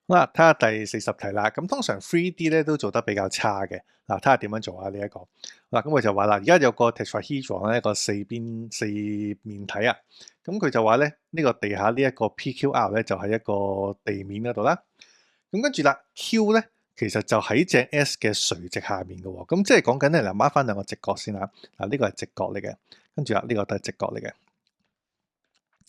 好啦，睇下第40題啦。咁通常 3D 咧都做得比較差嘅。嗱，睇下點樣做啊？呢一個嗱，咁佢就話啦，而家有個 tetrahedron 咧，一個四面體啊。咁佢就話咧，呢個地下呢一個 PQR 咧，就喺一個地面嗰度啦。咁跟住啦，Q 咧其實就喺隻 S 嘅垂直下面嘅喎。咁即係講緊咧，嗱，mark 翻兩個直角先啦。嗱，呢個係直角嚟嘅，跟住啊，呢個都係直角嚟嘅。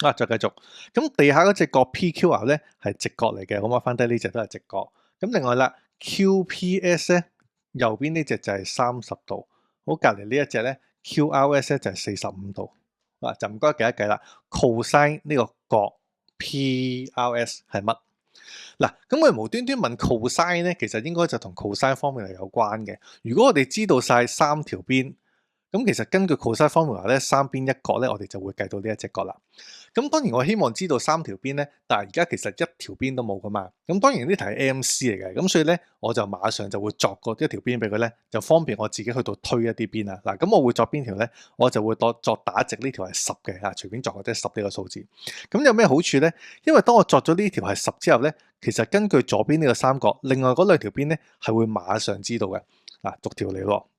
啊，再繼續，咁地下嗰隻角 PQR 咧係直角嚟嘅，咁我翻低呢隻都係直角。咁另外啦，QPS 咧右邊呢隻就係30度，好隔離呢一隻咧 QRS 咧就係45度。啊，就唔該計一計啦。cosine 呢個角 PRS 係乜？嗱，咁我哋無端端問 cosine 咧，其實應該就同 cosine formula 有關嘅。如果我哋知道晒三條邊，咁其實根據 cosine formula 咧，三邊一角咧，我哋就會計到呢一隻角啦。咁當然我希望知道三條邊咧，但係而家其實一條邊都冇噶嘛。咁當然呢題係 MC 嚟嘅，咁所以咧我就馬上就會作個一條邊俾佢咧，就方便我自己去到推一啲邊啦。嗱，咁我會作邊條咧？我就會作打直呢條係10嘅啊，隨便作或者10呢個數字。咁有咩好處咧？因為當我作咗呢條係10之後咧，其實根據左邊呢個三角，另外嗰兩條邊咧係會馬上知道嘅。嗱，逐條嚟咯。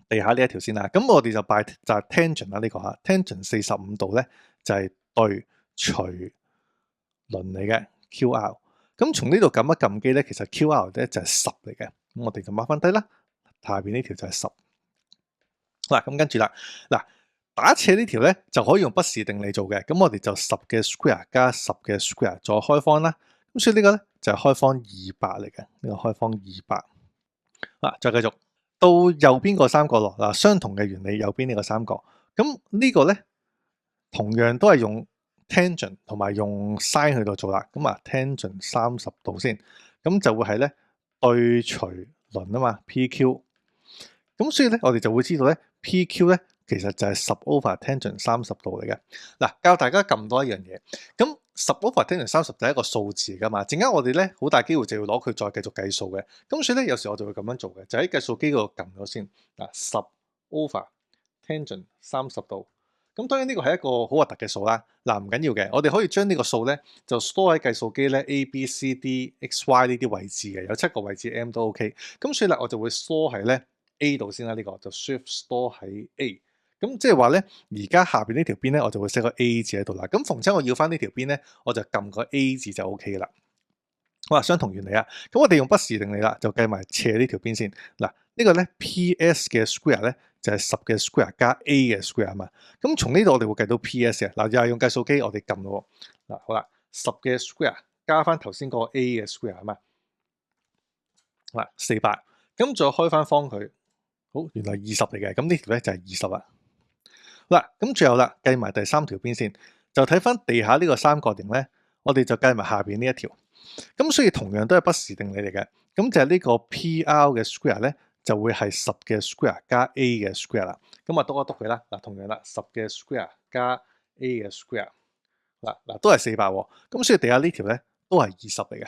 地下呢一條先啦，咁我哋就係 tangent 啦，呢個嚇 tangent 45度咧就係對隨鄰嚟嘅 QR。咁從呢度撳一撳機咧，其實 QR 咧就係10嚟嘅，咁我哋就 mark 翻低啦。下邊呢條就係10。嗱，咁跟住啦，嗱，打斜呢條咧就可以用不時定理做嘅，咁我哋就10嘅 square 加10嘅 square 再開方啦。咁所以呢個咧就係開方200嚟嘅，呢個開方200。嗱，再繼續。到右邊個三角咯，嗱，相同嘅原理，右邊呢個三角，咁呢個咧同樣都係用 tangent 同埋用 sin 去到做啦。咁啊 tangent 30度先，咁就會係咧對隨鄰啊嘛 PQ。咁所以咧我哋就會知道咧 PQ 咧其實就係10 over tangent 30度嚟嘅。嗱，教大家撳多一樣嘢，咁10 over tangent 30就係一個數字噶嘛，陣間我哋咧好大機會就要攞佢再繼續計數嘅。咁所以咧有時我就會咁樣做嘅，就喺計數機嗰度撳咗先。嗱，10 over tangent 30度。咁當然呢個係一個好核突嘅數啦。嗱，唔緊要嘅，我哋可以將呢個數咧就 store 喺計數機咧 A、B、C、D、X、Y 呢啲位置嘅，有7個位置 M 都 OK。咁所以咧我就會 store 喺咧 A 度先啦，呢個就 shift store 喺 A。咁即係話咧，而家下邊呢條邊咧，我就會 set 個 A 字喺度啦。咁逢親我要翻呢條邊咧，我就撳個 A 字就 OK 噶啦。好啦，相同原理啊。咁我哋用不時定理啦，就計埋斜呢條邊先。嗱，呢個咧 PS 嘅 square 咧就係10嘅 square 加 A 嘅 square 啊嘛。咁從呢度我哋會計到 PS 嘅。嗱，又係用計數機，我哋撳咯。嗱，好啦，10嘅 square 加翻頭先嗰個 A 嘅 square 啊嘛。好啦，400。咁再開翻方佢，好，原來20嚟嘅。咁呢條咧就係20啦。好啦，咁最後啦，計埋第三條邊先，就睇翻地下呢個三角形咧，我哋就計埋下邊呢一條。咁所以同樣都係不時定理嚟嘅。咁就係呢個 PR 嘅 square 咧，就會係10嘅 square 加 A 嘅 square 啦。咁啊，篤一篤佢啦。嗱，同樣啦，10嘅 square 加 A 嘅 square。嗱，都係400喎。咁所以地下呢條咧都係20嚟嘅。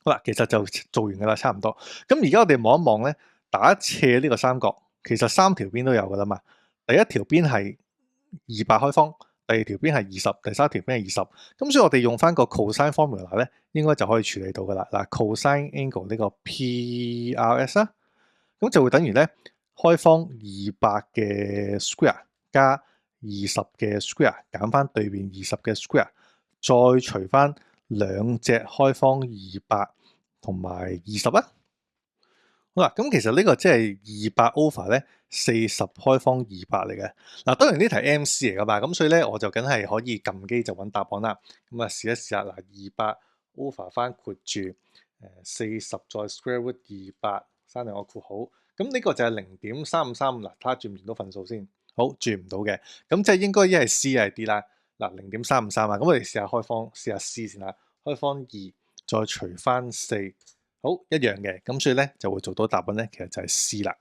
好啦，其實就做完噶啦，差唔多。咁而家我哋望一望咧，打斜呢個三角，其實三條邊都有噶啦嘛。第一條邊係200開方，第二條邊係20，第三條邊係20。咁所以我哋用翻個 cosine formula 咧，應該就可以處理到噶啦。嗱，cosine angle 呢個 PRS 啦，咁就會等於咧開方200嘅 square 加20嘅 square 減翻對面20嘅 square，再除翻兩隻開方200同埋20啦。好啦，咁其實呢個即係200 over 咧40開方200嚟嘅。嗱，當然呢題 MC 嚟噶嘛，咁所以咧我就梗係可以撳機就揾答案啦。咁啊試一試下，嗱，200 over 翻括住40再 square root 200，刪兩個括號。咁呢個就係0.353。嗱，睇下轉唔轉到份數先。好，轉唔到嘅，咁即係應該一係 C 一係 D 啦。嗱，0.353啊，咁我哋試下開方，試下 C 先啦。開方2再除翻4。好，一樣嘅，咁所以咧就會做到答案咧，其實就係 C 啦。